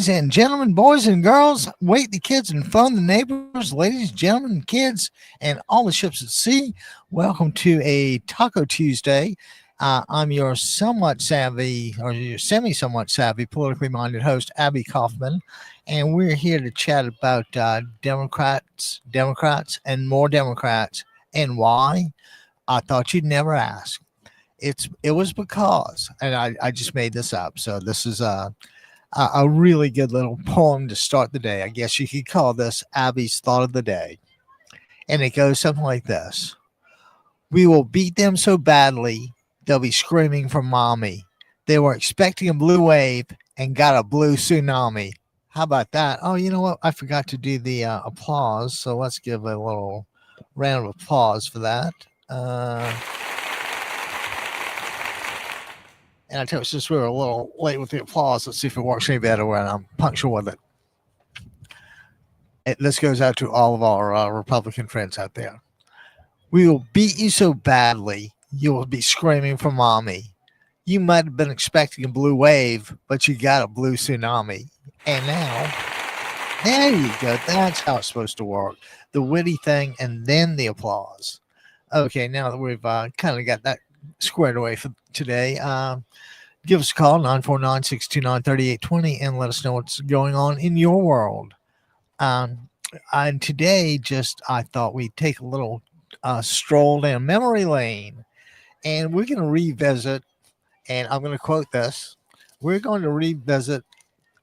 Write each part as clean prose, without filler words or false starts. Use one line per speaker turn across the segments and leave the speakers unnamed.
Ladies and gentlemen, boys and girls, wait the kids and fun the neighbors, ladies, gentlemen, kids, and all the ships at sea. Welcome to a Taco Tuesday. I'm your somewhat savvy, or your semi-somewhat savvy, politically minded host, Abby Kaufman, and we're here to chat about Democrats, and more Democrats, and why. I thought you'd never ask. It was because, and I just made this up. So this is a really good little poem to start the day. I guess you could call this Abby's Thought of the Day. And it goes something like this. We will beat them so badly, they'll be screaming for mommy. They were expecting a blue wave and got a blue tsunami. How about that? Oh, you know what? I forgot to do the applause. So let's give a little round of applause for that. And I tell you, since we were a little late with the applause, let's see if it works any better when I'm punctual with it. This goes out to all of our Republican friends out there. We will beat you so badly, you will be screaming for mommy. You might have been expecting a blue wave, but you got a blue tsunami. And now, there you go. That's how it's supposed to work. The witty thing and then the applause. Okay, now that we've kind of got that squared away for today, give us a call, 949-629-3820, and let us know what's going on in your world. And today, I thought we'd take a little stroll down memory lane, and we're going to revisit, and I'm going to quote this, we're going to revisit,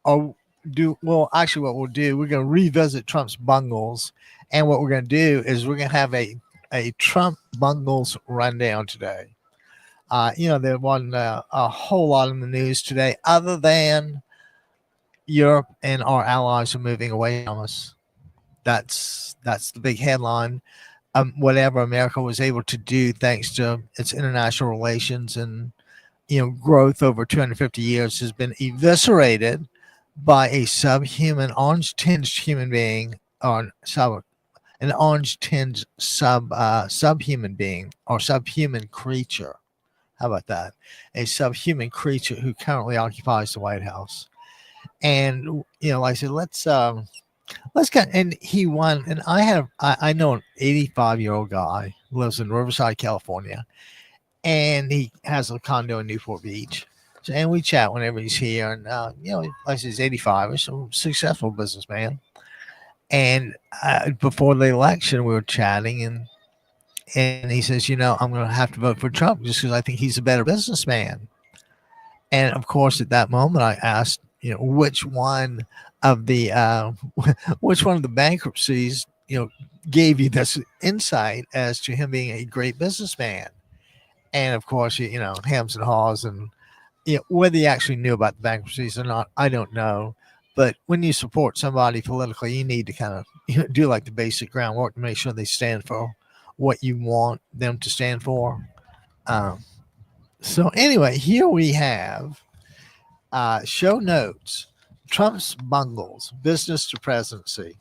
what we'll do, we're going to revisit Trump's bungles, and what we're going to do is we're going to have a Trump bungles rundown today. There wasn't a whole lot in the news today other than Europe and our allies are moving away from us. That's the big headline. Whatever America was able to do thanks to its international relations and growth over 250 years has been eviscerated by a subhuman, orange-tinged human being, or an orange-tinged subhuman being or subhuman creature. How about that? A subhuman creature who currently occupies the White House. And, like I said, let's get, and he won. And I know an 85-year-old guy who lives in Riverside, California, and he has a condo in Newport Beach. And we chat whenever he's here. And, like I said, he's 85, he's a successful businessman. And before the election, we were chatting, and he says, I'm going to have to vote for Trump just because I think he's a better businessman. And of course, at that moment, I asked, which one of the bankruptcies, gave you this insight as to him being a great businessman. And of course, hams and haws, and whether he actually knew about the bankruptcies or not, I don't know. But when you support somebody politically, you need to kind of do like the basic groundwork to make sure they stand for what you want them to stand for. So anyway, here we have show notes, Trump's bungles, business to presidency.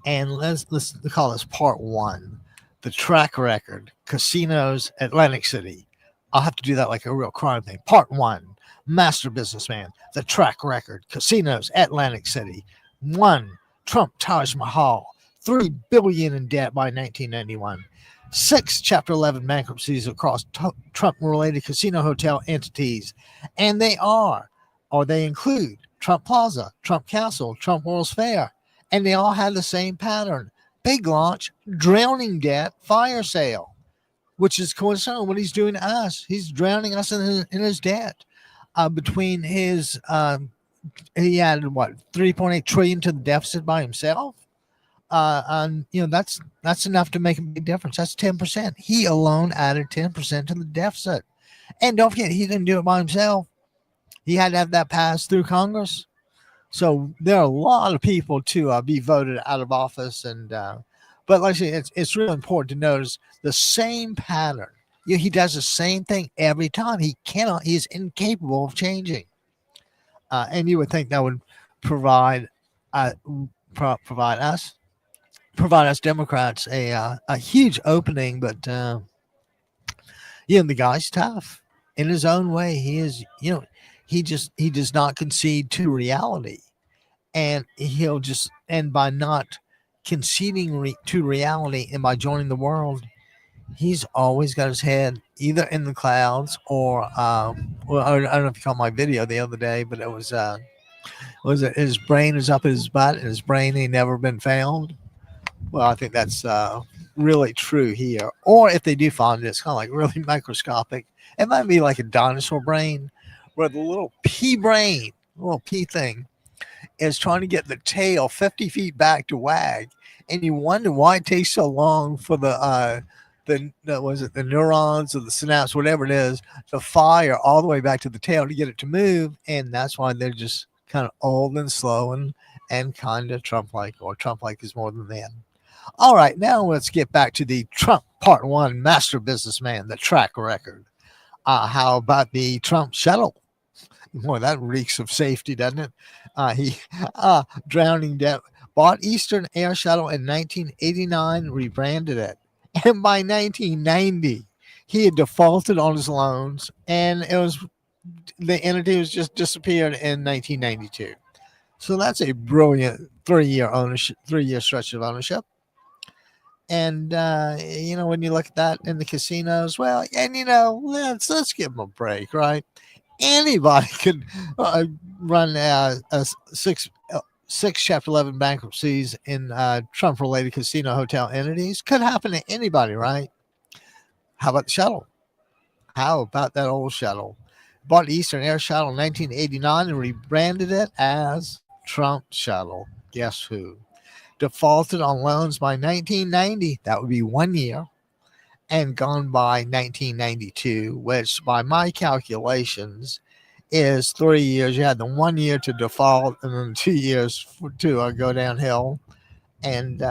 And let's call this part one, the track record, casinos, Atlantic City. I'll have to do that like a real crime thing. Part one, master businessman, the track record, casinos, Atlantic City. 1, Trump Taj Mahal, $3 billion in debt by 1991. 6 Chapter 11 bankruptcies across Trump-related casino hotel entities. And they include Trump Plaza, Trump Castle, Trump World's Fair. And they all have the same pattern. Big launch, drowning debt, fire sale, which is coincidental what he's doing to us. He's drowning us in his debt. Between his, he added 3.8 trillion to the deficit by himself. And that's enough to make a big difference. That's 10%. He alone added 10% to the deficit. And don't forget, he didn't do it by himself. He had to have that passed through Congress. So there are a lot of people to be voted out of office. And but like I say, it's really important to notice the same pattern. He does the same thing every time. He's incapable of changing. And you would think that would provide us Democrats a huge opening, but the guy's tough in his own way. He is, he does not concede to reality, and by not conceding to reality and by joining the world, he's always got his head either in the clouds or well, I don't know if you caught my video the other day, but it was it his brain is up his butt and his brain ain't never been found. Well, I think that's really true here. Or if they do find it, it's kind of like really microscopic. It might be like a dinosaur brain, where the little pea brain, little pea thing, is trying to get the tail 50 feet back to wag, and you wonder why it takes so long for the neurons or the synapse, whatever it is, to fire all the way back to the tail to get it to move, and that's why they're just kind of old and slow and kind of Trump-like, or Trump-like is more than that. All right, now let's get back to the Trump Part 1 Master Businessman, the track record. How about the Trump shuttle? Boy, that reeks of safety, doesn't it? He drowning death. Bought Eastern Air Shuttle in 1989, rebranded it. And by 1990, he had defaulted on his loans, and the entity was just disappeared in 1992. So that's a brilliant 3-year stretch of ownership. And when you look at that in the casinos, well, and let's give them a break, right? Anybody could run six Chapter 11 bankruptcies in Trump-related casino hotel entities. Could happen to anybody, right? How about the shuttle? How about that old shuttle? Bought Eastern Air Shuttle in 1989 and rebranded it as Trump Shuttle. Guess who? Defaulted on loans by 1990. That would be 1 year. And gone by 1992, which by my calculations is 3 years. You had the 1 year to default and then 2 years to go downhill. And,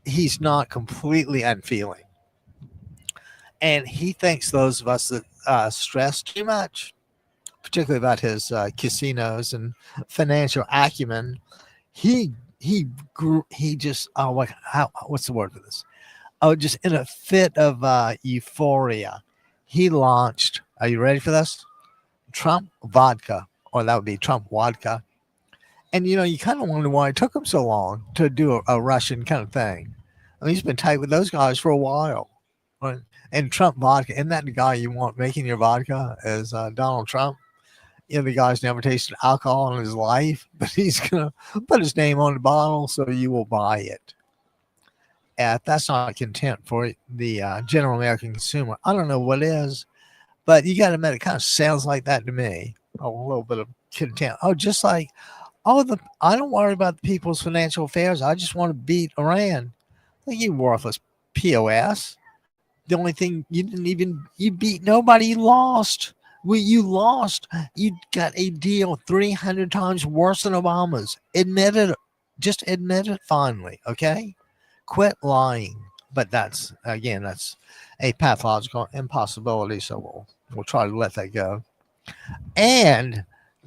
he's not completely unfeeling. And he thinks those of us that stress too much, particularly about his casinos and financial acumen, what's the word for this? Oh, just in a fit of euphoria, he launched. Are you ready for this? Trump vodka, or that would be Trump vodka. And you kind of wonder why it took him so long to do a Russian kind of thing. I mean, he's been tight with those guys for a while. Right? And Trump vodka, isn't that the guy you want making your vodka? Is Donald Trump? The guy's never tasted alcohol in his life, but he's going to put his name on the bottle so you will buy it. If that's not content for the general American consumer, I don't know what is, but you got to admit, it kind of sounds like that to me. A little bit of content. Just like, I don't worry about the people's financial affairs. I just want to beat Iran. Like, you worthless POS. The only thing you beat nobody, you lost. You lost. You got a deal 300 times worse than Obama's. Admit it. Just admit it finally, okay? Quit lying. But that's a pathological impossibility, so we'll try to let that go.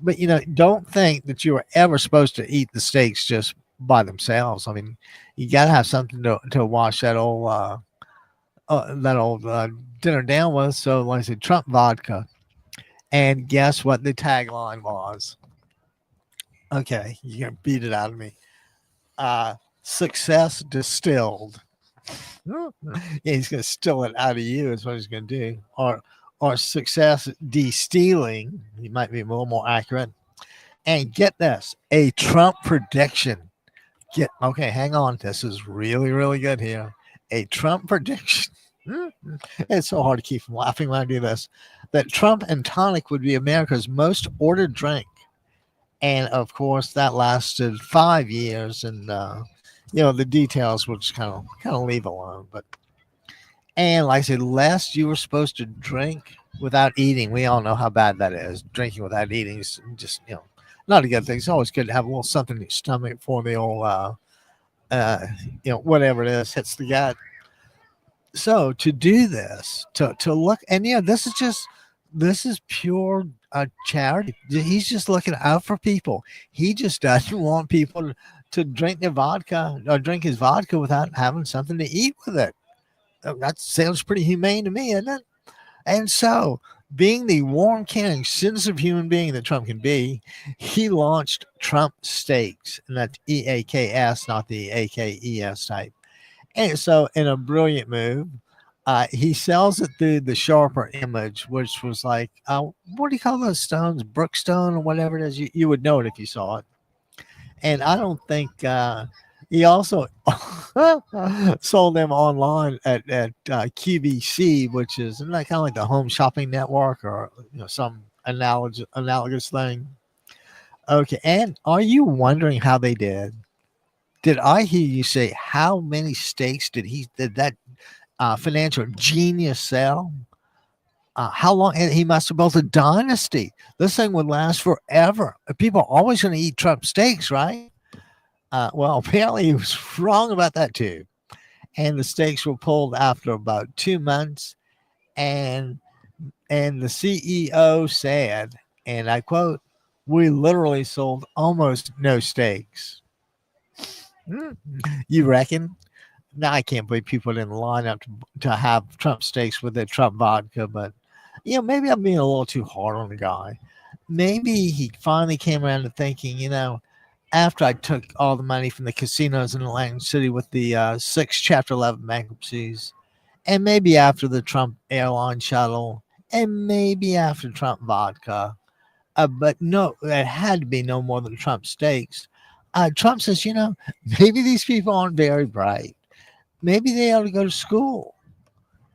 But don't think that you were ever supposed to eat the steaks just by themselves. I mean, you got to have something to wash that old dinner down with. So, like I said, Trump vodka. And guess what the tagline was? Okay, you're going to beat it out of me. Success distilled. Yeah, he's going to still it out of you is what he's going to do. Or success de-stealing. He might be a little more accurate. And get this, a Trump prediction. Okay, hang on. This is really, really good here. A Trump prediction. It's so hard to keep from laughing when I do this. That Trump and tonic would be America's most ordered drink. And of course, that lasted 5 years. And, the details we'll just kind of leave alone. And like I said, last you were supposed to drink without eating. We all know how bad that is. Drinking without eating is just, not a good thing. It's always good to have a little something in your stomach before the old, whatever it is, hits the gut. So to do this, to look, and this is pure charity. He's just looking out for people. He just doesn't want people to drink their vodka or drink his vodka without having something to eat with it. That sounds pretty humane to me, isn't it? And so, being the warm, caring, sensitive human being that Trump can be, he launched Trump Steaks, and that's EAKS, not the AKES type. And so, in a brilliant move, he sells it through the sharper image, which was like, what do you call those stones? Brookstone or whatever it is. You would know it if you saw it. And I don't think he also sold them online at QVC, which is isn't that kind of like the home shopping network or some analogous thing. Okay, and are you wondering how they did? Did I hear you say how many steaks did that financial genius sell? How long? And he must have built a dynasty. This thing would last forever. People are always going to eat Trump steaks, right? Well, apparently he was wrong about that too. And the stakes were pulled after about 2 months. And the CEO said, and I quote, "We literally sold almost no steaks." Hmm. You reckon? Now I can't believe people didn't line up to have Trump steaks with their Trump vodka, but maybe I'm being a little too hard on the guy. Maybe he finally came around to thinking, after I took all the money from the casinos in Atlantic City with the 6 Chapter 11 bankruptcies, and maybe after the Trump airline shuttle, and maybe after Trump vodka, but no, it had to be no more than Trump steaks. Trump says, maybe these people aren't very bright. Maybe they ought to go to school.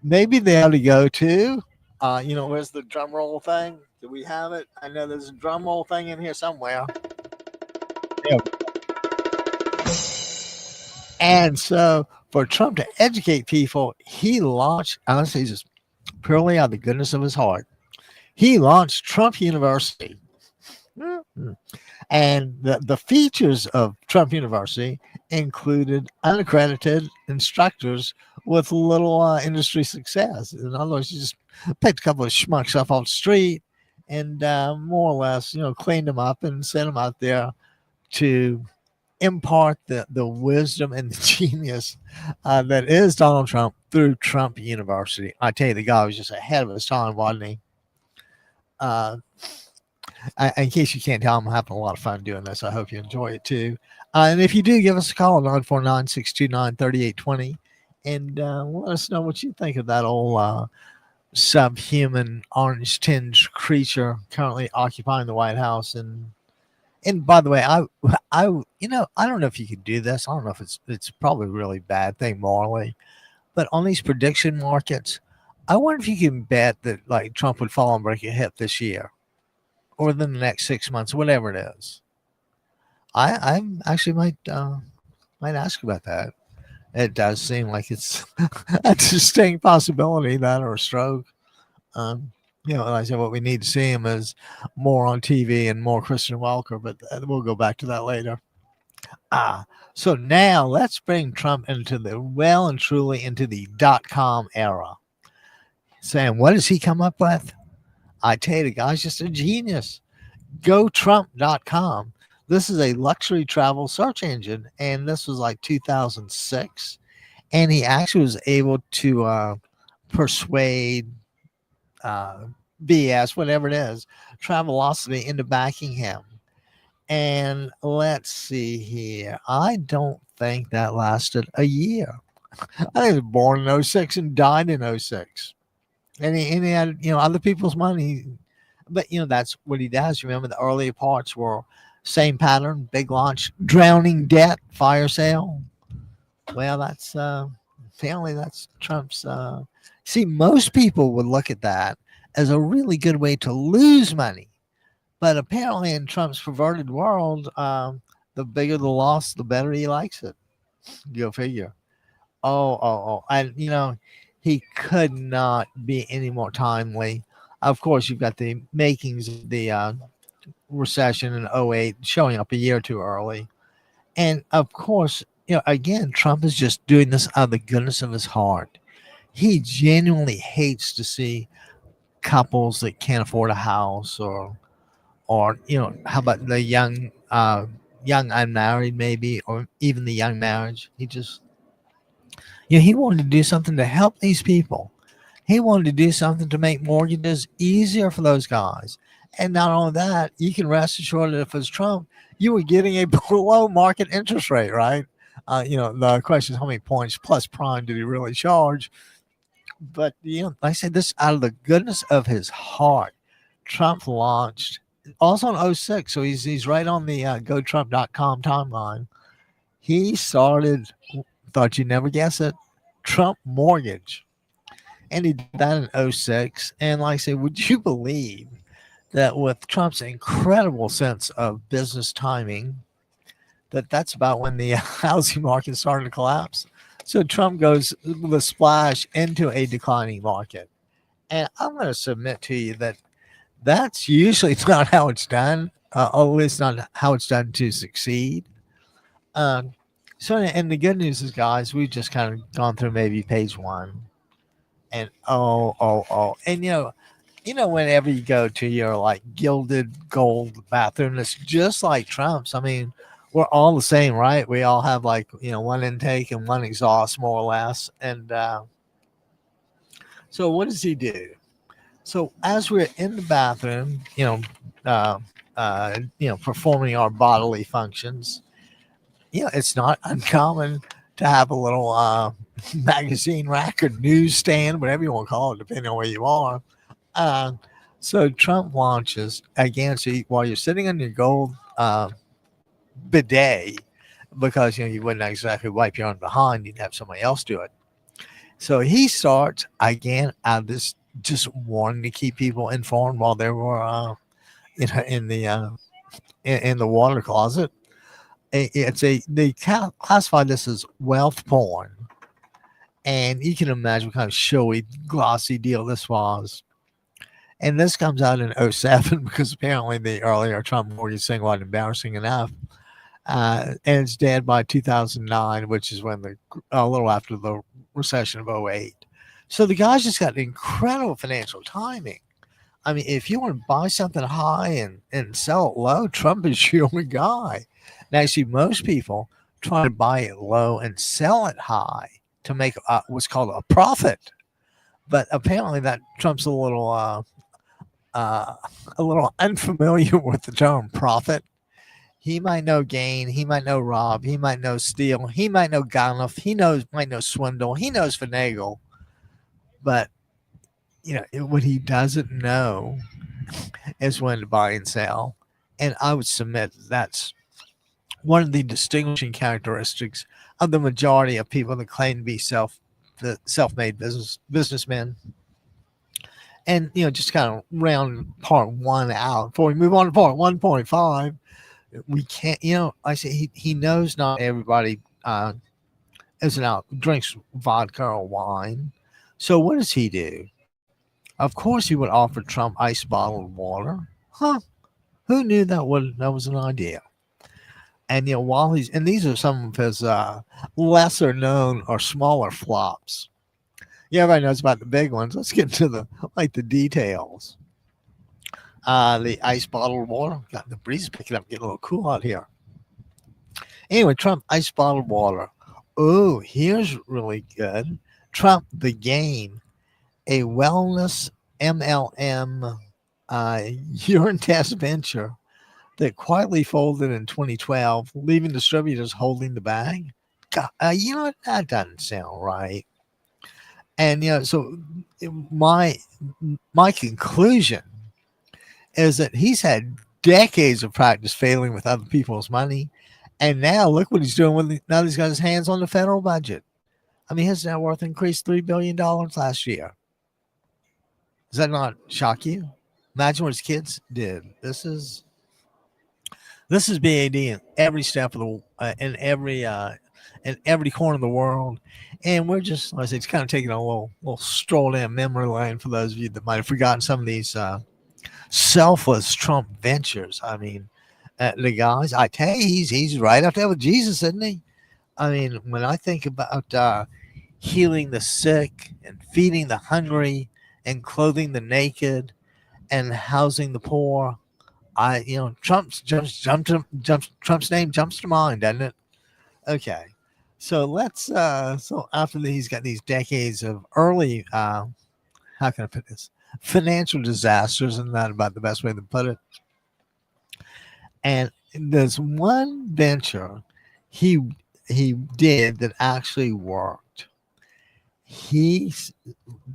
Maybe they ought to go to, where's the drum roll thing? Do we have it? I know there's a drum roll thing in here somewhere. Yeah. And so for Trump to educate people, he launched, honestly, just purely out of the goodness of his heart, he launched Trump University. Mm-hmm. And the features of Trump University included unaccredited instructors with little industry success. In other words, you just picked a couple of schmucks up off the street and more or less, cleaned them up and sent them out there to impart the wisdom and the genius that is Donald Trump through Trump University. I tell you, the guy was just ahead of his time, wasn't he? In case you can't tell, I'm having a lot of fun doing this. I hope you enjoy it too. And if you do, give us a call, 949-629-3820, and let us know what you think of that old subhuman orange tinged creature currently occupying the White House. And by the way, I don't know if you could do this. I don't know if it's probably a really bad thing morally, but on these prediction markets, I wonder if you can bet that like Trump would fall and break a hip this year or within the next 6 months, whatever it is. I actually might ask about that. It does seem like it's a distinct possibility, that or a stroke. Like I said, what we need to see him is more on TV and more Christian Welker, but we'll go back to that later. So now let's bring Trump into well and truly into the .com era. Sam, what does he come up with? I tell you, the guy's just a genius. GoTrump.com. This is a luxury travel search engine, and this was like 2006. And he actually was able to persuade BS, whatever it is, Travelocity into backing him. And let's see here. I don't think that lasted a year. I think he was born in 06 and died in 06. And he had, other people's money. But, that's what he does. Remember, the earlier parts were same pattern, big launch, drowning debt, fire sale. Well, that's apparently that's Trump's. See, most people would look at that as a really good way to lose money. But apparently in Trump's perverted world, the bigger the loss, the better he likes it. Go figure. Oh. And, he could not be any more timely. Of course, you've got the makings of the recession in 08 showing up a year or two early. And, of course, again, Trump is just doing this out of the goodness of his heart. He genuinely hates to see couples that can't afford a house or how about the young unmarried maybe, or even the young marriage. He just he wanted to do something to help these people. He wanted to do something to make mortgages easier for those guys. And not only that, you can rest assured that if it was Trump, you were getting a below market interest rate, right? The question is how many points plus prime did he really charge? But, like I said, this out of the goodness of his heart, Trump launched also in '06. So he's right on the GoTrump.com timeline. He started, thought you'd never guess it, Trump Mortgage. And he did that in '06. And like I say, would you believe that with Trump's incredible sense of business timing, that's about when the housing market started to collapse? So Trump goes with a splash into a declining market. And I'm going to submit to you that that's usually not how it's done, or at least not how it's done to succeed. And the good news is, guys, we've just kind of gone through maybe page one. And and whenever you go to your like gilded gold bathroom, that's just like Trump's. I mean, we're all the same, right? We all have like one intake and one exhaust, more or less. And so, what does he do? So, as we're in the bathroom, performing our bodily functions, it's not uncommon to have a little magazine rack or newsstand, whatever you want to call it, depending on where you are. Uh, so Trump launches again. So while you're sitting on your gold bidet, because you wouldn't exactly wipe your own behind, you'd have somebody else do it. So he starts again out of this just wanting to keep people informed while they were in the water closet. They classify this as wealth porn, and you can imagine what kind of showy, glossy deal this was. And this comes out in '07 because apparently the earlier Trump mortgage thing wasn't embarrassing enough. And it's dead by 2009, which is when a little after the recession of '08. So the guy's just got incredible financial timing. I mean, if you want to buy something high and sell it low, Trump is your guy. Now, you see, most people try to buy it low and sell it high to make what's called a profit. But apparently, that Trump's a little unfamiliar with the term profit. He might know gain, he might know rob, he might know steal, he might know gunnif, might know swindle, he knows finagle. But what he doesn't know is when to buy and sell. And I would submit that's one of the distinguishing characteristics of the majority of people that claim to be self-made businessmen. And just kind of round part one out before we move on to part 1.5. We can't, I say he knows not everybody drinks vodka or wine. So what does he do? Of course, he would offer Trump ice bottled water. Huh? Who knew that was an idea? And these are some of his lesser known or smaller flops. Everybody knows about the big ones. Let's get into the details. The ice bottled water. Got the breeze picking up, getting a little cool out here. Anyway, Trump ice bottled water. Oh, here's really good. Trump the game, a wellness MLM urine test venture that quietly folded in 2012, leaving distributors holding the bag. God, that doesn't sound right. And so my conclusion is that he's had decades of practice failing with other people's money, and now look what he's doing now that he's got his hands on the federal budget. I mean, his net worth increased $3 billion last year. Does that not shock you? Imagine what his kids did. This is BAD in every step of in every corner of the world, and we're just, like I say, it's kind of taking a little stroll down memory lane for those of you that might have forgotten some of these selfless Trump ventures. I mean, the guys, I tell you, he's right up there with Jesus, isn't he? I mean, when I think about healing the sick and feeding the hungry and clothing the naked and housing the poor, Trump's name jumps to mind, doesn't it? Okay, so let's so after he's got these decades of early how can I put this? Financial disasters, and not about the best way to put it. And there's one venture he he did that actually worked. He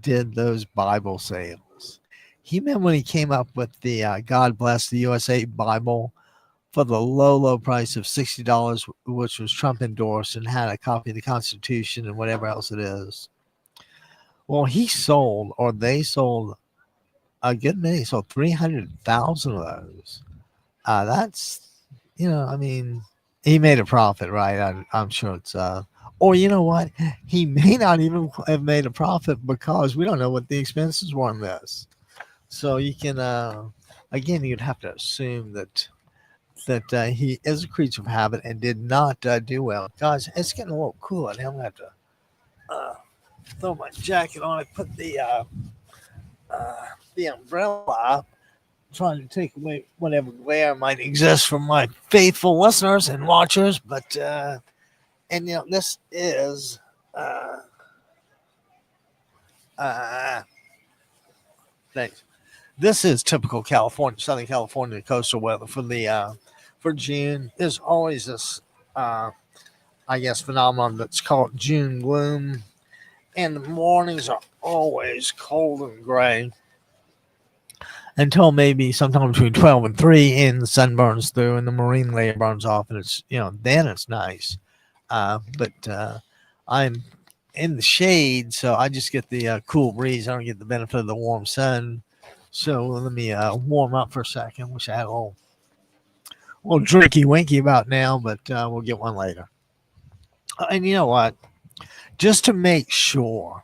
did those Bible sales. He remember when he came up with the God Bless the USA Bible for the low price of $60, which was Trump endorsed and had a copy of the Constitution and whatever else it is. Well, he sold, or they sold a good many, sold 300,000 of those. That's, I mean, he made a profit, right? I'm sure it's, or you know what? He may not even have made a profit because we don't know what the expenses were on this. So you can, again, you'd have to assume that he is a creature of habit and did not do well. Guys, it's getting a little cooler now. I'm going to have to throw my jacket on. I put the umbrella up, trying to take away whatever glare might exist from my faithful listeners and watchers. But, and this is, thanks. This is typical California, Southern California coastal weather for June. There's always this, I guess, phenomenon that's called June gloom, and the mornings are always cold and gray until maybe sometime between 12 and 3, and the sun burns through and the marine layer burns off, and it's then it's nice. But I'm in the shade, so I just get the cool breeze. I don't get the benefit of the warm sun. So let me warm up for a second. Wish I had a little drinky winky about now, but we'll get one later. And you know what? Just to make sure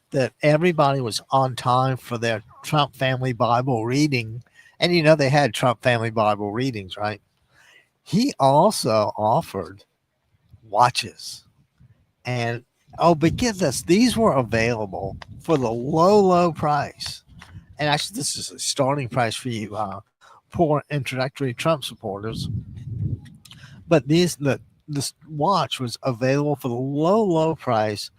that everybody was on time for their Trump family Bible reading, and they had Trump family Bible readings, right? He also offered watches. And but get this, these were available for the low price. And actually, this is a starting price for you poor introductory Trump supporters. But this watch was available for the low price,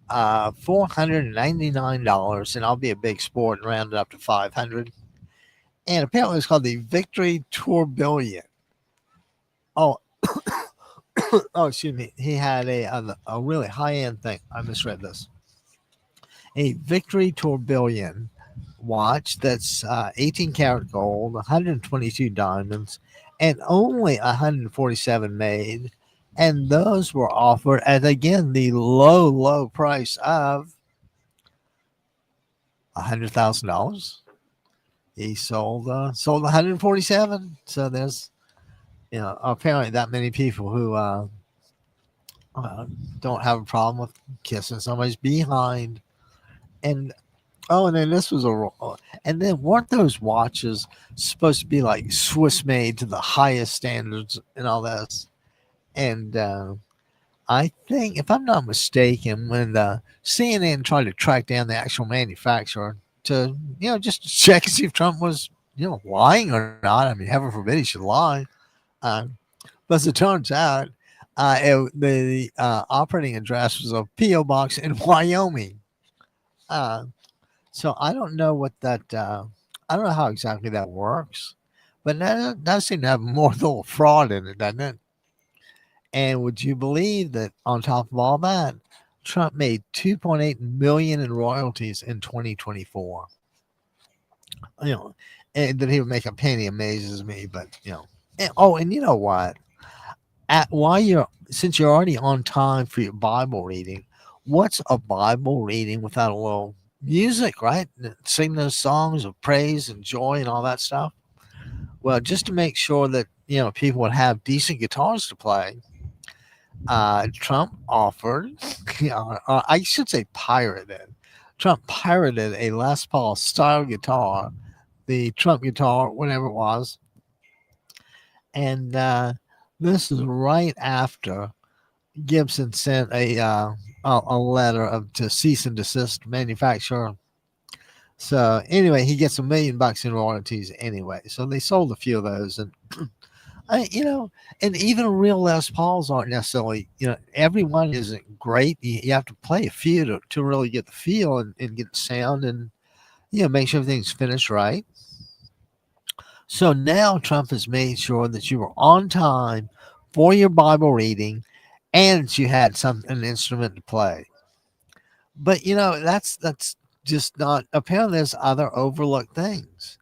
$499, and I'll be a big sport and round it up to $500. And apparently, it's called the Victory Tourbillon. Oh, excuse me. He had a really high end thing. I misread this. A Victory Tourbillon watch that's 18 karat gold, 122 diamonds, and only 147 made. And those were offered at, again, the low price of $100,000. He sold 147. So there's, apparently that many people who don't have a problem with kissing somebody's behind. And and then this was and then weren't those watches supposed to be like Swiss made to the highest standards and all this? And I think, if I'm not mistaken, when CNN tried to track down the actual manufacturer to, just to check and see if Trump was, lying or not. I mean, heaven forbid he should lie. But as it turns out, the operating address was a P.O. box in Wyoming. So I don't know what that, I don't know how exactly that works, but that does seem to have more little fraud in it, doesn't it? And would you believe that on top of all that, Trump made $2.8 million in royalties in 2024? And that he would make a penny amazes me, but and you know what? Since you're already on time for your Bible reading, what's a Bible reading without a little music, right? Sing those songs of praise and joy and all that stuff. Well, just to make sure that people would have decent guitars to play, Trump offered, I should say pirated. Trump pirated a Les Paul style guitar, the Trump guitar, whatever it was. And this is right after Gibson sent a letter to cease and desist manufacturer. So anyway, he gets $1 million in royalties anyway. So they sold a few of those, and and even real Les Pauls aren't necessarily, everyone isn't great. You have to play a few to really get the feel and get the sound. And make sure everything's finished right. So now Trump has made sure that you were on time for your Bible reading and that you had an instrument to play. But that's just not, apparently there's other overlooked things.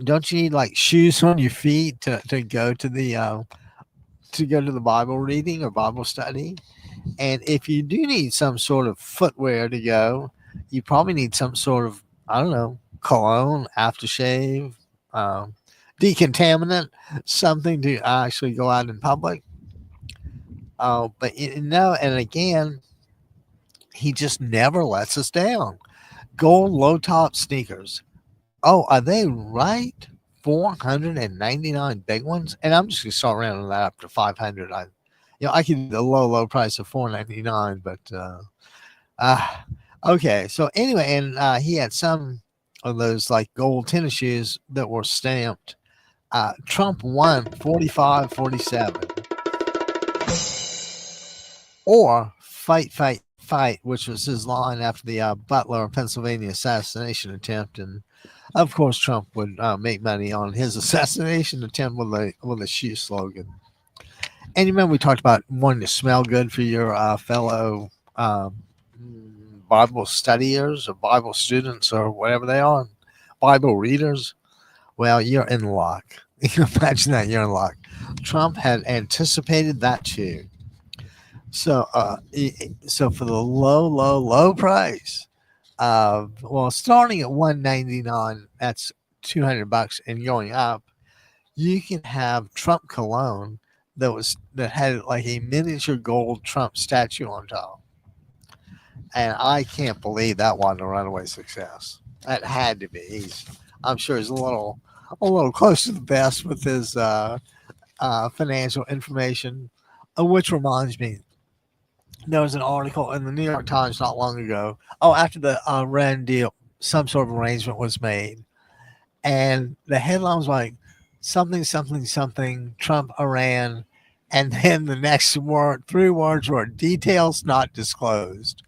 Don't you need like shoes on your feet to go to the Bible reading or Bible study? And if you do need some sort of footwear to go, you probably need some sort of, I don't know, cologne, aftershave, um, decontaminant, something to actually go out in public. But and again, he just never lets us down. Gold low top sneakers. Oh, are they right? 499 big ones, and I'm just gonna start rounding that up to 500. I could do the low price of 499, but uh, okay. So anyway, and he had some of those like gold tennis shoes that were stamped. Trump won 45-47, or fight, which was his line after the Butler, Pennsylvania assassination attempt, and of course Trump would make money on his assassination attempt with a shoe slogan. And you remember we talked about wanting to smell good for your fellow Bible studiers or Bible students or whatever they are, Bible readers. Well, you're in luck. You can imagine that you're in luck. Trump had anticipated that too. So, so for the low price of, well, starting at 199, that's $200 and going up, you can have Trump cologne that had like a miniature gold Trump statue on top. And I can't believe that wasn't a runaway success. That had to be. I'm sure he's a little close to the best with his financial information. Which reminds me, there was an article in the New York Times not long ago. Oh, after the Iran deal, some sort of arrangement was made, and the headline was like something something something Trump Iran, and then the next three words were details not disclosed.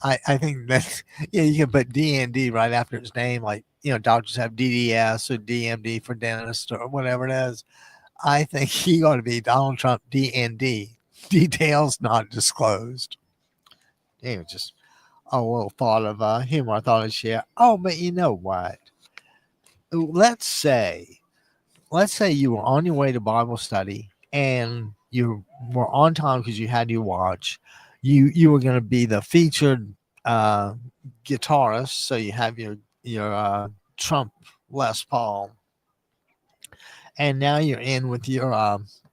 I think that you can put DND right after his name, like doctors have DDS or DMD for dentist or whatever it is. I think he ought to be Donald Trump DND, details not disclosed. Anyway, just a little thought of humor I thought I'd share. Oh, but you know what? Let's say you were on your way to Bible study and you were on time because you had your watch. You were going to be the featured uh, guitarist, so you have your Trump Les Paul, and now you're in with your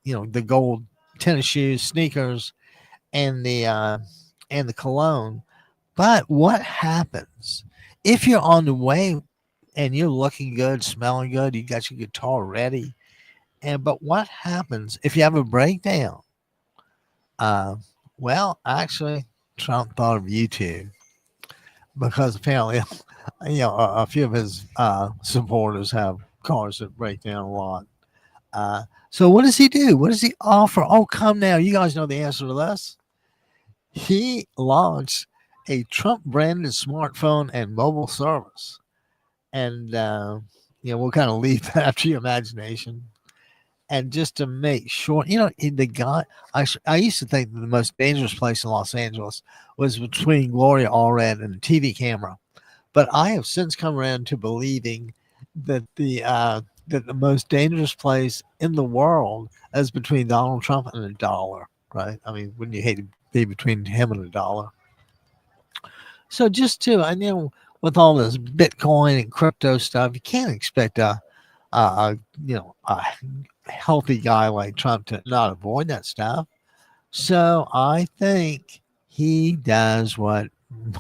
the gold tennis shoes, sneakers, and the cologne. But what happens if you're on the way and you're looking good, smelling good, you got your guitar ready, but what happens if you have a breakdown? Uh, well, actually, Trump thought of you too, because apparently, a few of his supporters have cars that break down a lot. So what does he do? What does he offer? Oh, come now, you guys know the answer to this. He launched a Trump branded smartphone and mobile service, and we'll kind of leave that up to your imagination. And just to make sure, the guy, I used to think that the most dangerous place in Los Angeles was between Gloria Allred and the TV camera. But I have since come around to believing that the most dangerous place in the world is between Donald Trump and a dollar, right? I mean, wouldn't you hate to be between him and a dollar? So I know with all this Bitcoin and crypto stuff, you can't expect a healthy guy like Trump to not avoid that stuff. So I think he does what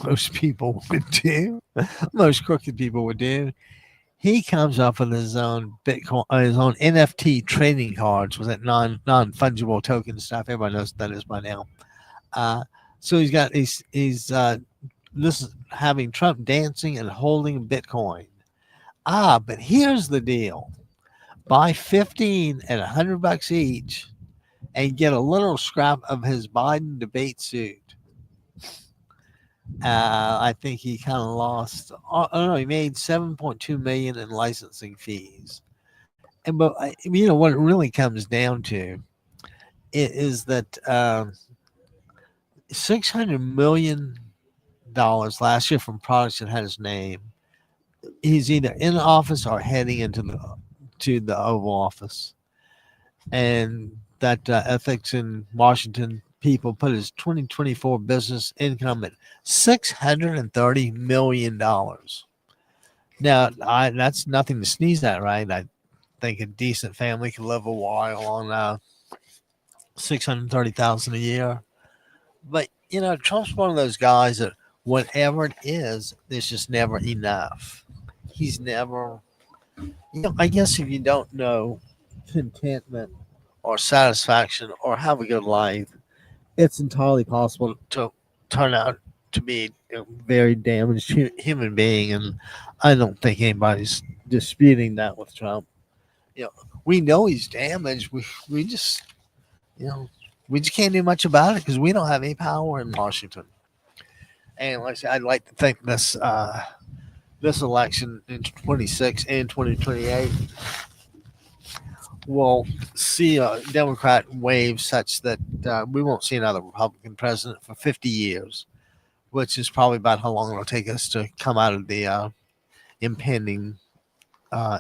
most people would do, most crooked people would do. He comes up with his own Bitcoin, his own NFT trading cards with that non fungible token stuff. Everybody knows what that is by now. So he's this is having Trump dancing and holding Bitcoin. But here's the deal: buy 15 at $100 each, and get a little scrap of his Biden debate suit. I think he kind of lost. Oh no, he made 7.2 million in licensing fees. And but what it really comes down to is that 600 million dollars last year from products that had his name. He's either in office or heading into the Oval Office, and that ethics in Washington people put his 2024 business income at $630 million. Now, that's nothing to sneeze at, right? I think a decent family can live a while on 630,000 a year. But Trump's one of those guys that whatever it is, there's just never enough. He's never. I guess if you don't know contentment or satisfaction or have a good life, it's entirely possible to turn out to be a very damaged human being. And I don't think anybody's disputing that with Trump. You know, we know he's damaged. We just you know we just can't do much about it because we don't have any power in Washington. And like I said, I'd like to think this election in 26 and 2028 will see a Democrat wave such that we won't see another Republican president for 50 years, which is probably about how long it'll take us to come out of the impending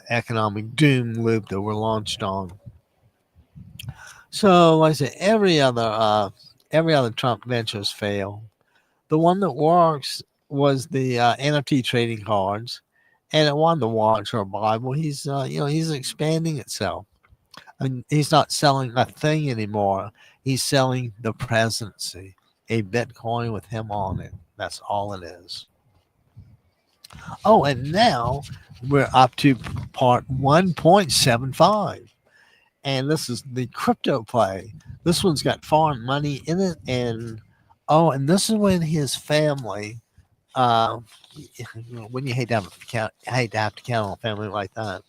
economic doom loop that we're launched on. So, like I said, every other Trump ventures fail. The one that works was the NFT trading cards, and it won the Watch or Bible. He's expanding itself. I mean, he's not selling a thing anymore. He's selling the presidency, a Bitcoin with him on it. That's all it is. Oh, and now we're up to part 1.75. And this is the crypto play. This one's got foreign money in it. And this is when his family, uh, when you hate to have to count on a family like that.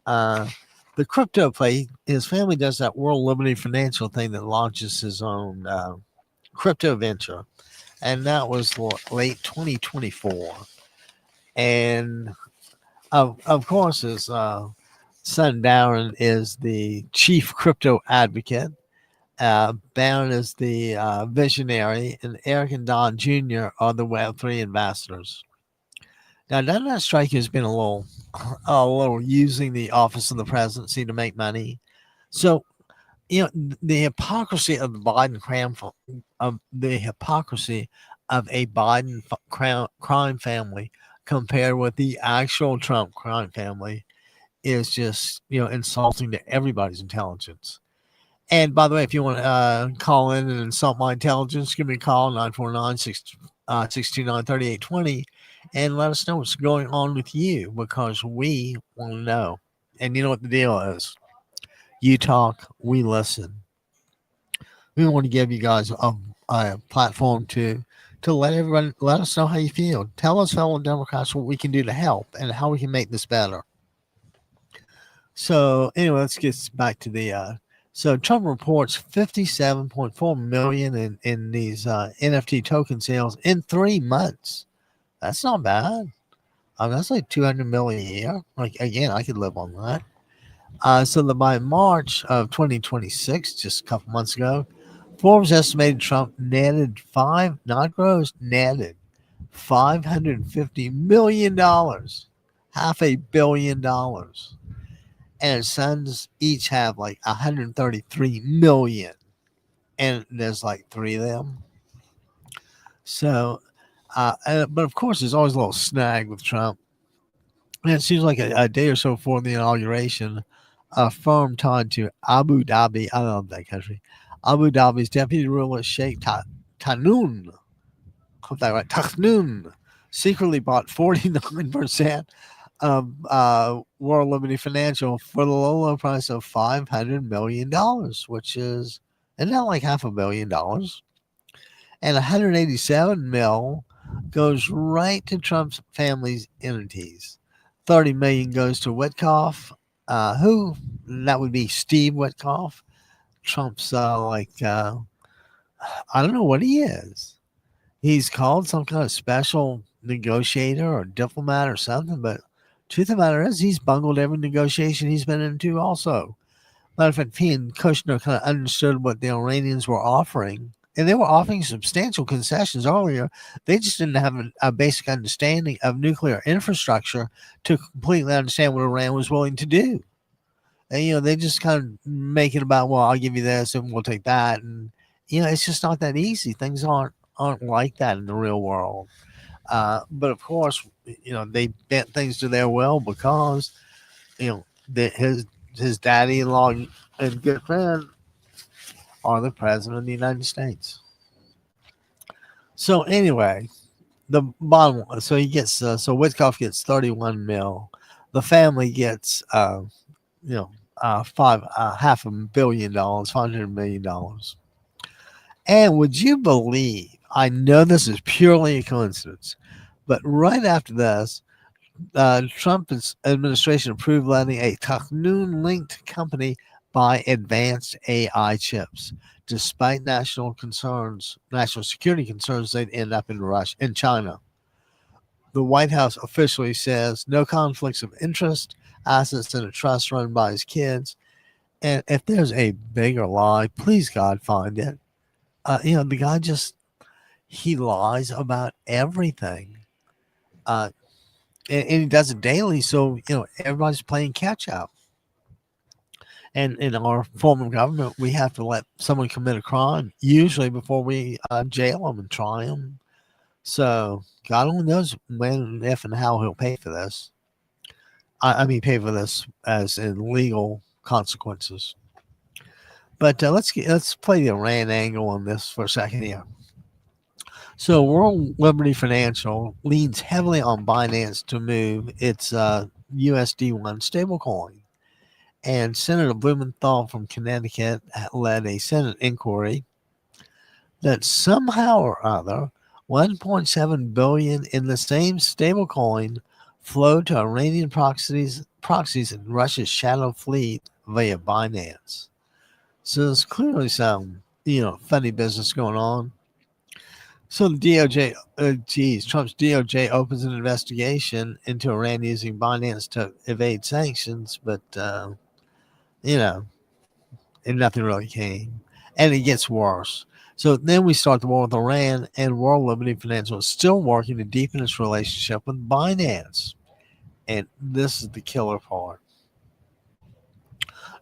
Uh, the crypto play, his family does that World Liberty Financial thing that launches his own crypto venture. And that was late 2024. And of course, his son Darren is the chief crypto advocate. Barron is the visionary, and Eric and Don Jr. are the Web3 ambassadors. Now, doesn't that strike you as being a little using the office of the presidency to make money? So, the hypocrisy of the Biden crime family compared with the actual Trump crime family is just insulting to everybody's intelligence. And by the way, if you want to call in and insult my intelligence, give me a call 949-629-3820 and let us know what's going on with you because we want to know. And you know what the deal is. You talk, we listen. We want to give you guys a platform to let us know how you feel. Tell us, fellow Democrats, what we can do to help and how we can make this better. So anyway, let's get back to the. So Trump reports 57.4 million in these NFT token sales in 3 months. That's not bad. That's like 200 million a year. Like again, I could live on that. So by March of 2026, just a couple months ago, Forbes estimated Trump netted netted $550 million, $500 million, and his sons each have like 133 million, and there's like 3 of them. So, but of course, there's always a little snag with Trump. And it seems like a day or so before the inauguration, a firm tied to Abu Dhabi, I love that country, Abu Dhabi's deputy ruler Sheikh Tahnoon, hope that right, Tahnoon, secretly bought 49% of World Liberty Financial for the low price of $500 million, which is not like $500 million. And 187 mil goes right to Trump's family's entities. 30 million goes to Witkoff, who that would be Steve Witkoff. Trump's I don't know what he is. He's called some kind of special negotiator or diplomat or something, but truth of the matter is he's bungled every negotiation he's been into also. Matter of fact, he and Kushner kind of understood what the Iranians were offering, and they were offering substantial concessions earlier. They just didn't have a basic understanding of nuclear infrastructure to completely understand what Iran was willing to do. And, they just kind of make it about, well, I'll give you this and we'll take that. And, it's just not that easy. Things aren't like that in the real world. But of course, they bent things to their will because, his daddy-in-law and good friend are the president of the United States. So anyway, the bottom line, so he gets so Witkoff gets 31 mil. The family gets five $500 million, $500 million. And would you believe? I know this is purely a coincidence, but right after this, Trump's administration approved letting a Taknoon-linked company buy advanced AI chips, despite national security concerns they'd end up in China. The White House officially says no conflicts of interest, assets in a trust run by his kids. And if there's a bigger lie, please God find it. The guy he lies about everything. Uh, and he does it daily. So, everybody's playing catch up. And in our form of government, we have to let someone commit a crime, usually before we jail them and try them. So God only knows when, if, and how he'll pay for this. I mean, pay for this as in legal consequences. But let's play the Iran angle on this for a second here. So World Liberty Financial leans heavily on Binance to move its USD1 stablecoin. And Senator Blumenthal from Connecticut led a Senate inquiry that somehow or other 1.7 billion in the same stablecoin flowed to Iranian proxies in Russia's shadow fleet via Binance. So there's clearly some funny business going on. So the DOJ, Trump's DOJ opens an investigation into Iran using Binance to evade sanctions, but and nothing really came. And it gets worse. So then we start the war with Iran, and World Liberty Financial is still working to deepen its relationship with Binance. And this is the killer part.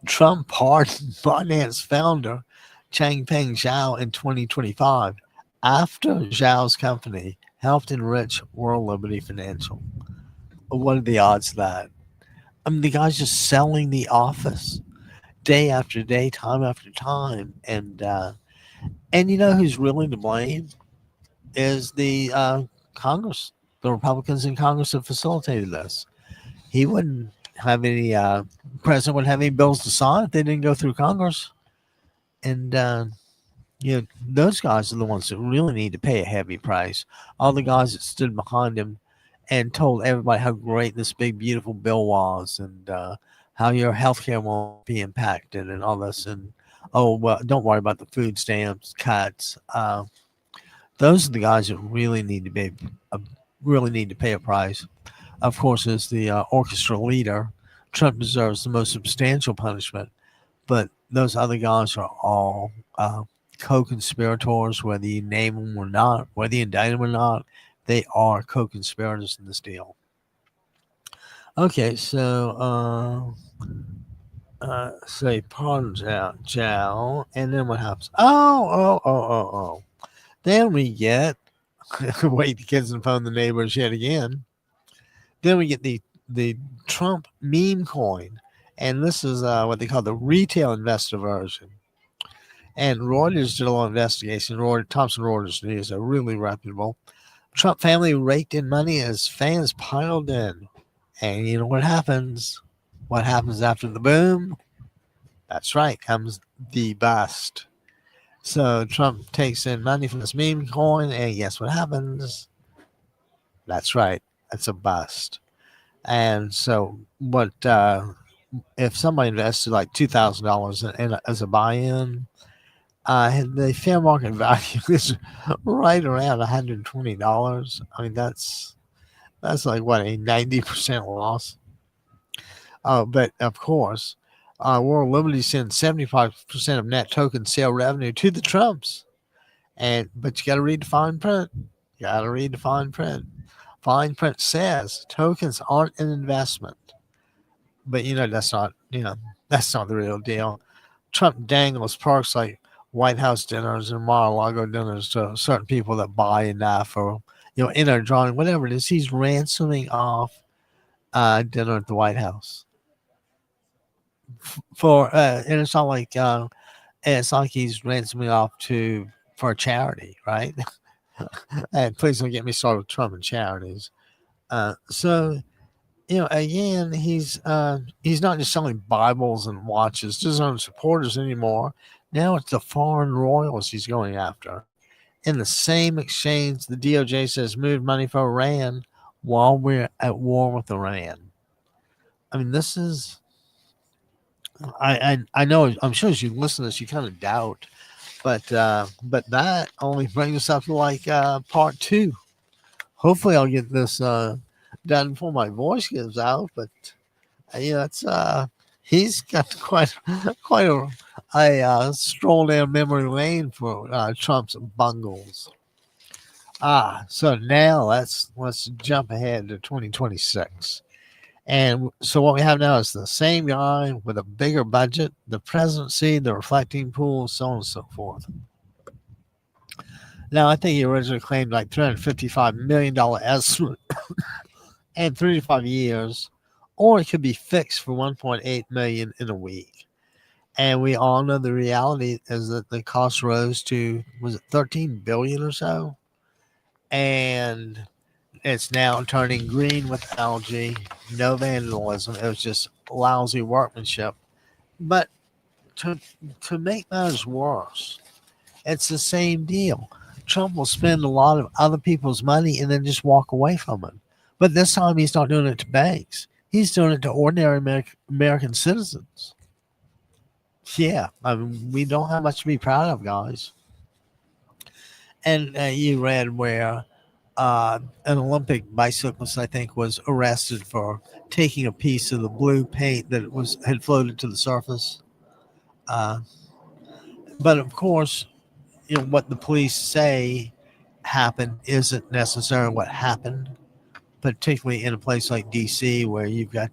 Trump pardoned Binance founder Changpeng Zhao in 2025 after Zhao's company helped enrich World Liberty Financial. What are the odds of that? I mean, the guy's just selling the office day after day, time after time, and you know who's really to blame is the Congress, the Republicans in Congress that facilitated this. He wouldn't have any president wouldn't have any bills to sign if they didn't go through Congress, and those guys are the ones that really need to pay a heavy price. All the guys that stood behind him and told everybody how great this big beautiful bill was, and how your health care won't be impacted and all this, and oh well, don't worry about the food stamps cuts. Those are the guys that really need to pay a price. Of course, as the orchestra leader, Trump deserves the most substantial punishment, but those other guys are all co-conspirators, whether you name them or not, whether you indict them or not. They are co-conspirators in this deal. Okay, so say pardons out Jow, and then what happens? Oh. Then we get wait, the kids on the phone, the neighbors yet again. Then we get the Trump meme coin, and this is what they call the retail investor version. And Reuters did a little investigation. Thomson Reuters News are really reputable. Trump family raked in money as fans piled in. And you know what happens? What happens after the boom? That's right, comes the bust. So Trump takes in money from this meme coin, and guess what happens? That's right, it's a bust. And so, what if somebody invested like $2,000 as a buy-in? The fair market value is right around $120. I mean, that's like what, a 90% loss. But of course, World Liberty sends 75% of net token sale revenue to the Trumps. But you got to read the fine print. You got to read the fine print. Fine print says tokens aren't an investment. But that's not the real deal. Trump dangles perks like White House dinners and Mar-a-Lago dinners to certain people that buy enough, or in a drawing, whatever it is. He's ransoming off dinner at the White House and it's not like he's ransoming off to for a charity, right? And please don't get me started with Trump and charities. So again, he's not just selling Bibles and watches to his own supporters anymore. Now it's the foreign royals he's going after. In the same exchange, the DOJ says moved money for Iran while we're at war with Iran. I mean, this is. I know. I'm sure as you listen to this, you kind of doubt, but that only brings us up to part two. Hopefully, I'll get this done before my voice gives out. But it's he's got quite a stroll down memory lane for Trump's bungles. So now let's jump ahead to 2026. And so what we have now is the same guy with a bigger budget, the presidency, the reflecting pool, so on and so forth. Now, I think he originally claimed like $355 million estimate and 3 to 5 years, or it could be fixed for $1.8 million in a week. And we all know the reality is that the cost rose to, was it $13 billion or so? And it's now turning green with algae, no vandalism. It was just lousy workmanship. But to make matters worse, it's the same deal. Trump will spend a lot of other people's money and then just walk away from it. But this time he's not doing it to banks. He's doing it to ordinary American citizens. Yeah, I mean, we don't have much to be proud of, guys. And you read where an Olympic bicyclist, I think, was arrested for taking a piece of the blue paint that had floated to the surface. But of course, what the police say happened isn't necessarily what happened, particularly in a place like D.C. where you've got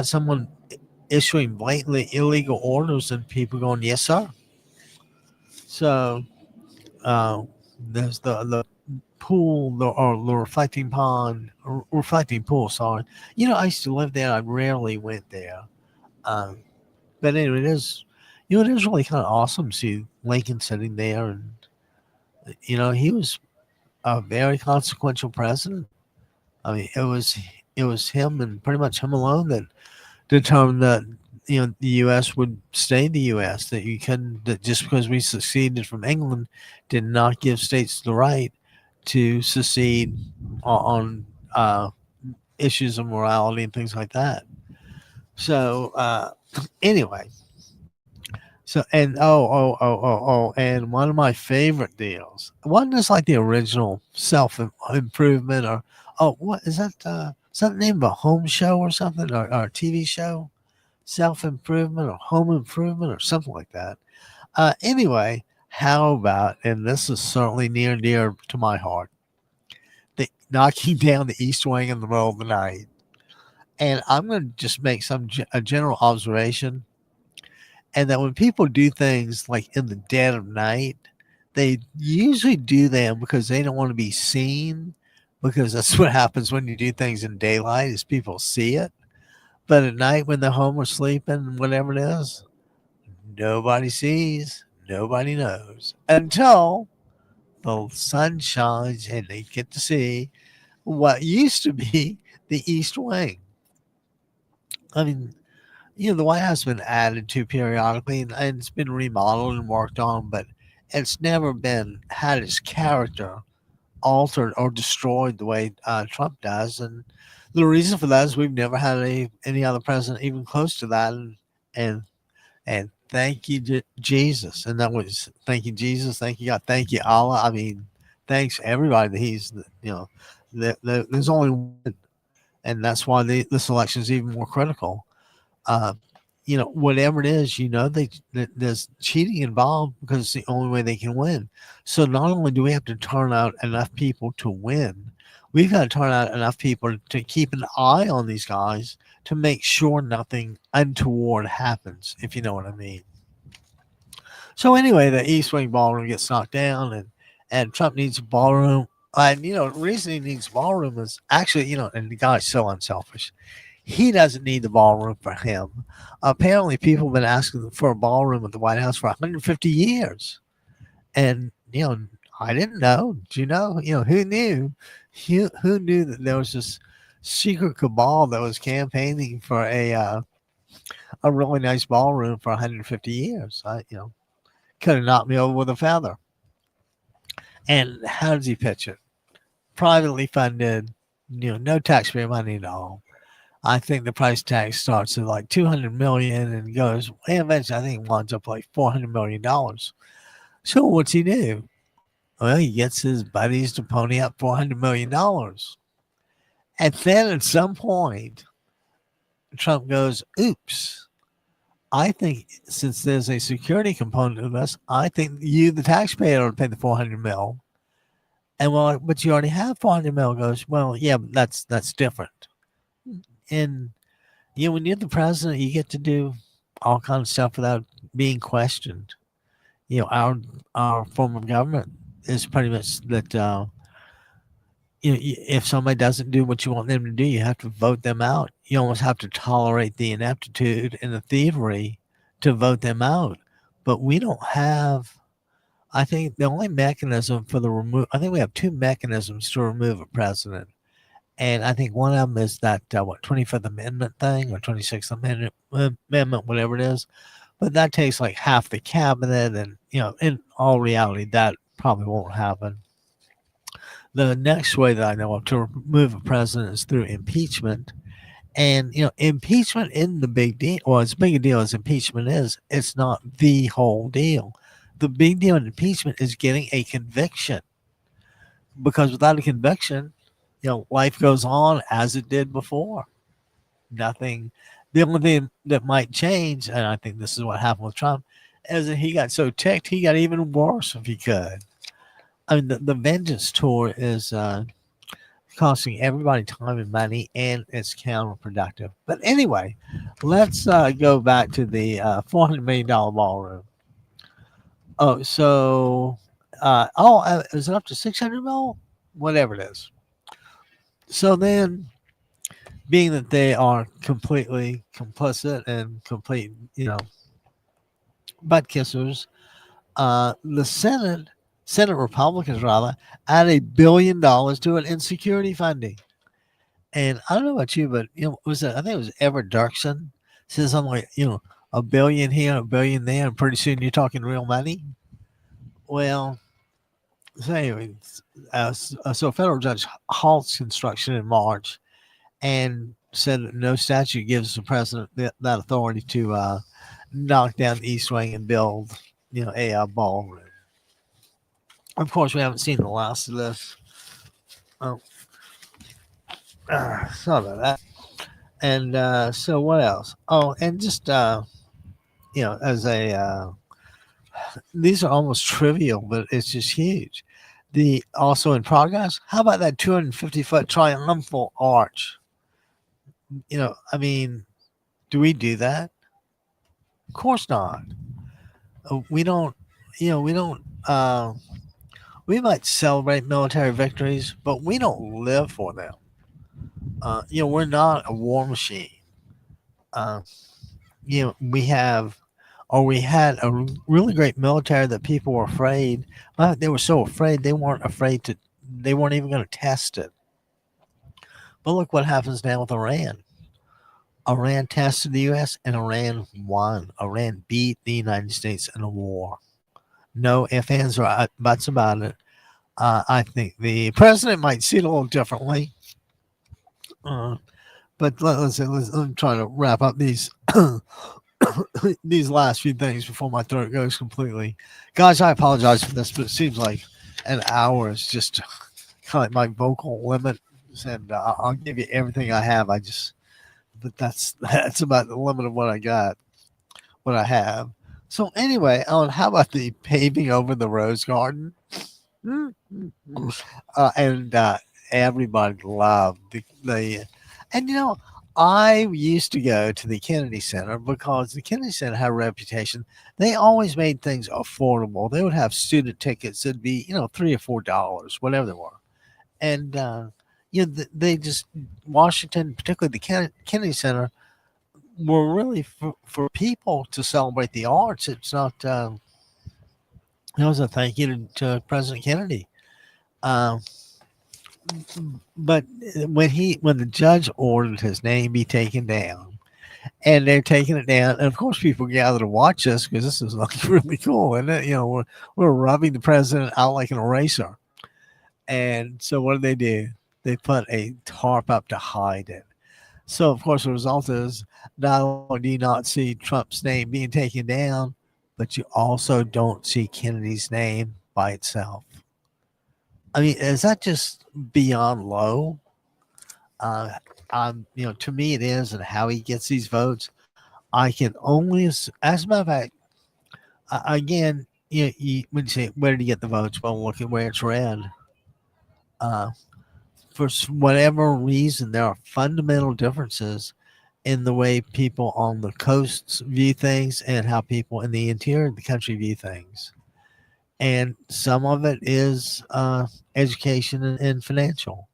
someone issuing blatantly illegal orders and people going, "Yes, sir." So there's the pool, the reflecting pool. Sorry, I used to live there. I rarely went there, but anyway, it is really kind of awesome to see Lincoln sitting there, and he was a very consequential president. I mean, it was him and pretty much him alone that determined that the U.S. would stay the U.S. That just because we seceded from England did not give states the right to secede on issues of morality and things like that. So anyway, and one of my favorite deals wasn't just like the original self improvement or what is that? Is that the name of a home show or something or a TV show? Self improvement or home improvement or something like that. Anyway, how about, and this is certainly near and dear to my heart, the knocking down the East Wing in the middle of the night. And I'm going to just make a general observation, and that when people do things like in the dead of night, they usually do them because they don't want to be seen, because that's what happens when you do things in daylight is people see it. But at night when they're home or sleeping, whatever it is, nobody sees, nobody knows until the sun shines and they get to see what used to be the East Wing. I mean, the White House has been added to periodically and it's been remodeled and worked on, but it's never been had its character altered or destroyed the way Trump does. And the reason for that is we've never had any other president even close to that. And And thank you, Jesus. And that was thank you, Jesus. Thank you, God. Thank you, Allah. I mean, thanks everybody that he's, there's only one. And that's why this election is even more critical. Uh, whatever it is, there's cheating involved because it's the only way they can win. So not only do we have to turn out enough people to win, we've got to turn out enough people to keep an eye on these guys to make sure nothing untoward happens, if you know what I mean. So anyway, the East Wing ballroom gets knocked down, and Trump needs a ballroom. And the reason he needs a ballroom is actually, and the guy's so unselfish. He doesn't need the ballroom for him. Apparently, people have been asking for a ballroom at the White House for 150 years, and I didn't know. Do you know? Who knew? Who knew that there was this secret cabal that was campaigning for a really nice ballroom for 150 years? Could have knocked me over with a feather. And how does he pitch it? Privately funded, no taxpayer money at all. I think the price tag starts at like 200 million and goes, eventually I think it winds up like $400 million. So what's he do? Well, he gets his buddies to pony up $400 million. And then at some point, Trump goes, oops, I think since there's a security component of this, I think you, the taxpayer, ought to pay the 400 mil. And well, but you already have 400 mil. Goes, well, yeah, but that's different. And when you're the president, you get to do all kinds of stuff without being questioned. Our form of government is pretty much that. If somebody doesn't do what you want them to do, you have to vote them out. You almost have to tolerate the ineptitude and the thievery to vote them out. But we don't have. I think the only mechanism for the remove. I think we have two mechanisms to remove a president. And I think one of them is that 25th Amendment thing or 26th Amendment, whatever it is. But that takes like half the cabinet, and in all reality, that probably won't happen. The next way that I know of to remove a president is through impeachment. And impeachment isn't the big deal. Well, as big a deal as impeachment is, it's not the whole deal. The big deal in impeachment is getting a conviction, because without a conviction, life goes on as it did before. Nothing. The only thing that might change, and I think this is what happened with Trump, is that he got so ticked, he got even worse if he could. I mean, the vengeance tour is costing everybody time and money, and it's counterproductive. But anyway, let's go back to the $400 million ballroom. Oh, so, is it up to 600 mil? Whatever it is. So then, being that they are completely complicit and complete, butt kissers, the Senate Republicans rather, add $1 billion to it in security funding. And I don't know about you, but I think it was Everett Dirksen says something like, $1 billion here, $1 billion there, and pretty soon you're talking real money. Well, so anyway, so federal judge halts construction in March and said that no statute gives the president that authority to knock down the East Wing and build, a ballroom. Of course, we haven't seen the last of this. Oh, sorry about that. And so what else? Oh, and just as a these are almost trivial, but it's just huge. The also in progress. How about that 250-foot triumphal arch? I mean, do we do that? Of course not. We don't. We don't. We might celebrate military victories, but we don't live for them. We're not a war machine. We have, or we had a really great military that people were afraid. They were so afraid they weren't even going to test it. But look what happens now with Iran. Iran tested the U.S. and Iran won. Iran beat the United States in a war. No ifs, ands, or buts about it. I think the president might see it a little differently. But let's try to wrap up these these last few things before my throat goes completely. Guys, I apologize for this, but it seems like an hour is just kind of like my vocal limit. And I'll give you everything I have. But that's about the limit of what I got, what I have. So anyway, how about the paving over the rose garden? And everybody loved and I used to go to the Kennedy Center because the Kennedy Center had a reputation. They always made things affordable. They would have student tickets that'd be $3 or $4, whatever they were, and they just Washington, particularly the Kennedy Center, were really for people to celebrate the arts. It's not. It was a thank you to President Kennedy. Um, but when the judge ordered his name be taken down, and they're taking it down, and of course people gather to watch us because this is like really cool, and we're rubbing the president out like an eraser. And so what do? They put a tarp up to hide it. So of course the result is not only do you not see Trump's name being taken down, but you also don't see Kennedy's name by itself. I mean, is that just beyond low? To me it is, and how he gets these votes, I can only, as a matter of fact, again, when you say where did he get the votes? Well, look at where it's red. Uh, for whatever reason, there are fundamental differences in the way people on the coasts view things and how people in the interior of the country view things. And some of it is education and financial.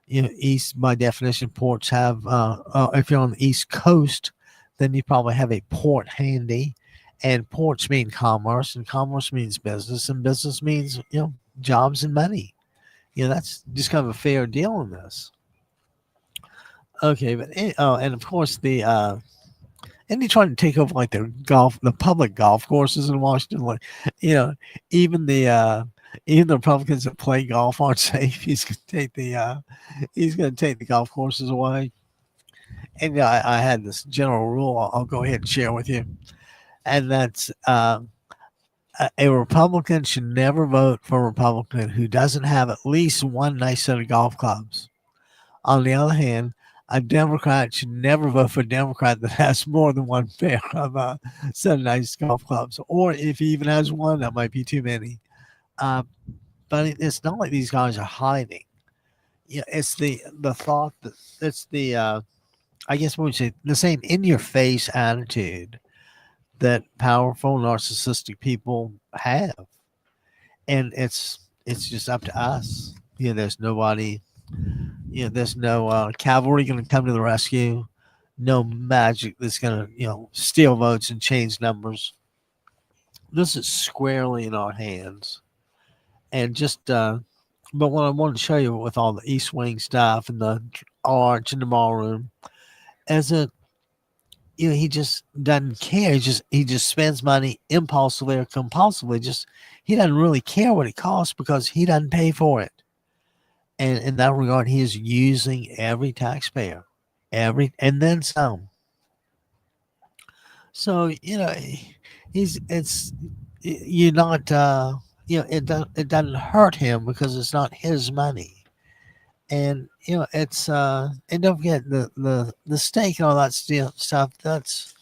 East, by definition, ports have, if you're on the East Coast, then you probably have a port handy, and ports mean commerce, and commerce means business, and business means, jobs and money. That's just kind of a fair deal in this. Okay, but and of course and he tried to take over like the public golf courses in Washington. Like, even even the Republicans that play golf aren't safe. He's going to take the golf courses away. And I had this general rule I'll go ahead and share with you, and that's a Republican should never vote for a Republican who doesn't have at least one nice set of golf clubs. On the other hand, a Democrat should never vote for a Democrat that has more than one pair of set of nice golf clubs. Or if he even has one, that might be too many. But it's not like these guys are hiding. It's the thought that it's the I guess what would you say, the same in your face attitude that powerful narcissistic people have, and it's just up to us. There's nobody. There's no cavalry going to come to the rescue. No magic that's going to steal votes and change numbers. This is squarely in our hands, and just. But what I wanted to show you with all the East Wing stuff and the arch and the ballroom, is that he just doesn't care. He just spends money impulsively or compulsively. He doesn't really care what it costs because he doesn't pay for it. And in that regard, he is using every taxpayer, and then some. So you're not it doesn't hurt him because it's not his money. And it's and don't forget the stake and all that stuff. That's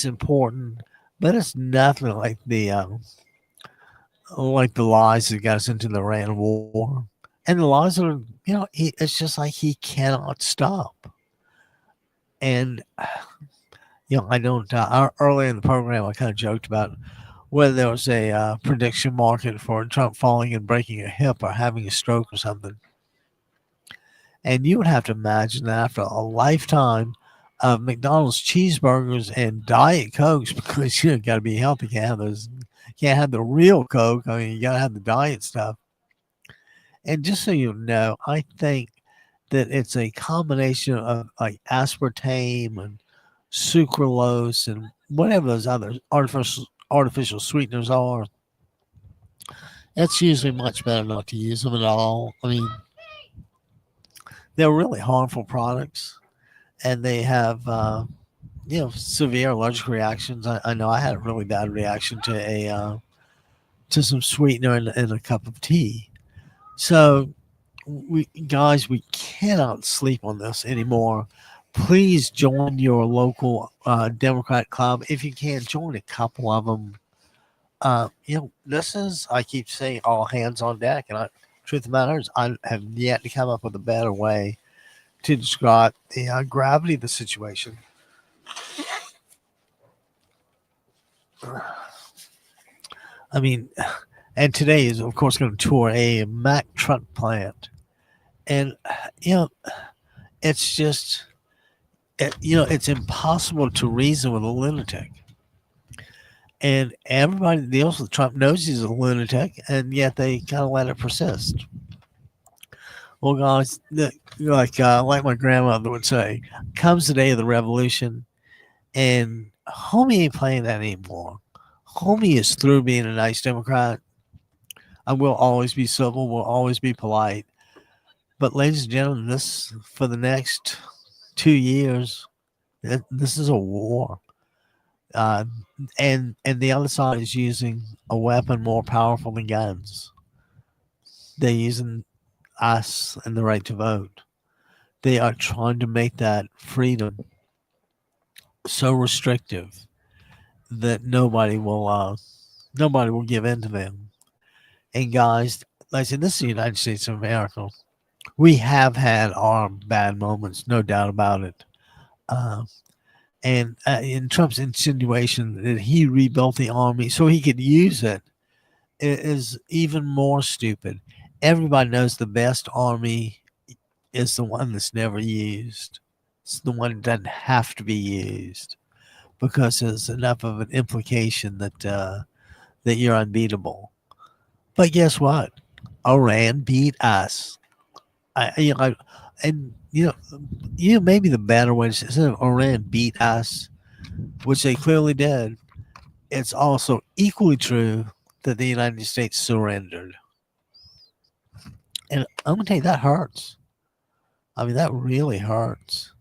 important, but it's nothing like the lies that got us into the Iran war, and the lies that are it's just like he cannot stop. And I don't. Earlier in the program, I kind of joked about whether there was a prediction market for Trump falling and breaking a hip or having a stroke or something. And you would have to imagine that after a lifetime of McDonald's cheeseburgers and Diet Cokes, because got to be healthy, can't have the real Coke. I mean, you got to have the diet stuff. And just so you know, I think that it's a combination of like aspartame and sucralose and whatever those other artificial sweeteners are. It's usually much better not to use them at all. I mean, they're really harmful products, and they have severe allergic reactions. I know I had a really bad reaction to to some sweetener in a cup of tea. So we cannot sleep on this anymore. Please join your local Democrat club if you can. Join a couple of them. This is, I keep saying, all hands on deck. And truth of the matter is, I have yet to come up with a better way to describe the gravity of the situation. I mean, and today is, of course, going to tour a Mack truck plant. And, it's just, it's impossible to reason with a lunatic. And everybody that deals with Trump knows he's a lunatic, and yet they kind of let it persist. Well, guys, like my grandmother would say, comes the day of the revolution, and homie ain't playing that anymore. Homie is through being a nice Democrat. I will always be civil, will always be polite. But, ladies and gentlemen, this for the next 2 years, this is a war. And the other side is using a weapon more powerful than guns. They're using us and the right to vote. They are trying to make that freedom so restrictive that nobody will give in to them. And guys, like I said, this is the United States of America. We have had our bad moments, no doubt about it. And in Trump's insinuation that he rebuilt the army so he could use it is even more stupid. Everybody knows the best army is the one that's never used. It's the one that doesn't have to be used because there's enough of an implication that that you're unbeatable. But guess what? Iran beat us. Maybe the better way is instead of Iran beat us, which they clearly did, it's also equally true that the United States surrendered. And I'm going to tell you, that hurts. I mean, that really hurts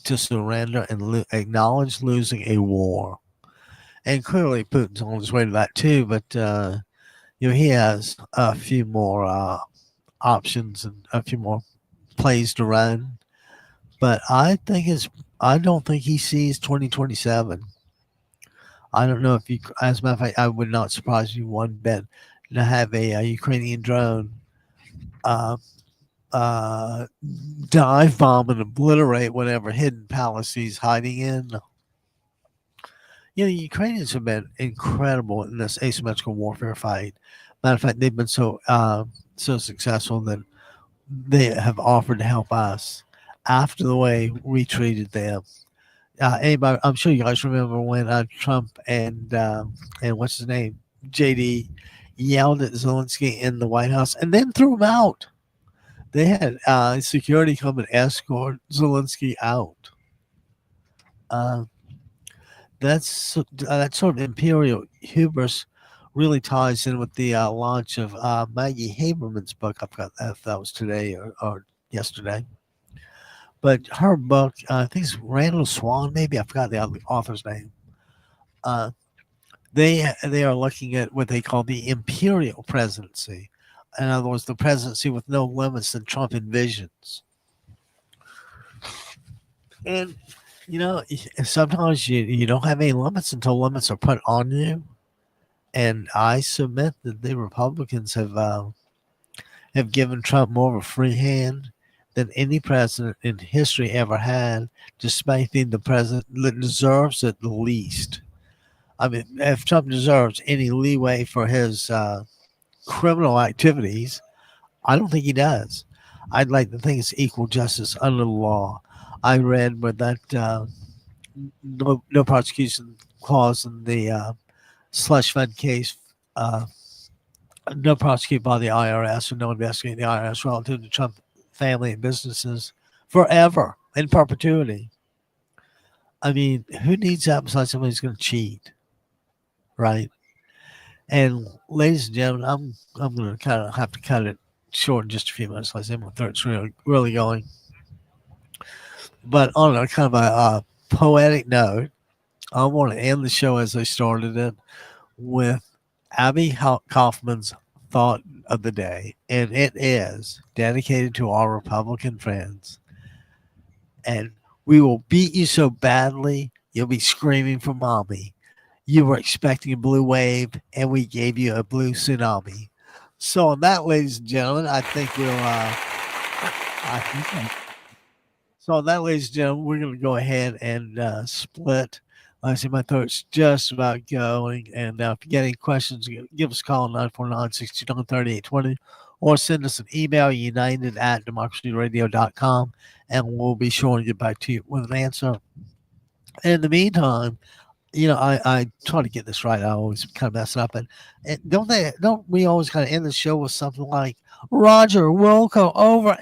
to surrender and acknowledge losing a war. And clearly Putin's on his way to that too, but he has a few more options and a few more plays to run. But I don't think he sees 2027. I don't know if you, as a matter of fact, I would not surprise you one bit to have a Ukrainian drone dive bomb and obliterate whatever hidden palace he's hiding in. The Ukrainians have been incredible in this asymmetrical warfare fight. Matter of fact, they've been so successful that they have offered to help us after the way we treated them. Anybody, I'm sure you guys remember when Trump and what's his name, JD, yelled at Zelensky in the White House and then threw him out. They had security come and escort Zelensky out. That sort of imperial hubris really ties in with the launch of Maggie Haberman's book. I forgot if that was today or yesterday. But her book, I think it's Randall Swan, maybe. I forgot the author's name. They are looking at what they call the imperial presidency. In other words, the presidency with no limits that Trump envisions. And, sometimes you don't have any limits until limits are put on you. And I submit that the Republicans have given Trump more of a free hand than any president in history ever had, despite being the president that deserves it the least. I mean, if Trump deserves any leeway for his criminal activities, I don't think he does. I'd like to think it's equal justice under the law. I read where that no prosecution clause in the slush fund case, no prosecute by the IRS or no investigate the IRS relative to Trump family and businesses forever in perpetuity. I mean, who needs that besides somebody who's going to cheat, right? And ladies and gentlemen, I'm going to kind of have to cut it short in just a few minutes. Like I said, my throat's really going. But on a kind of a poetic note, I want to end the show as I started it with Abby Kaufman's thought of the day, and it is dedicated to our Republican friends. And we will beat you so badly, you'll be screaming for mommy. You were expecting a blue wave, and we gave you a blue tsunami. So, on that, ladies and gentlemen, I think we'll. So, on that, ladies and gentlemen, we're going to go ahead and split. I see my throat's just about going. And if you get any questions, give us a call 949 629 3820 or send us an email, united@democracyradio.com, and we'll be sure to get back to you with an answer. In the meantime, I try to get this right. I always kind of mess it up. And don't we always kind of end the show with something like, Roger, we'll go over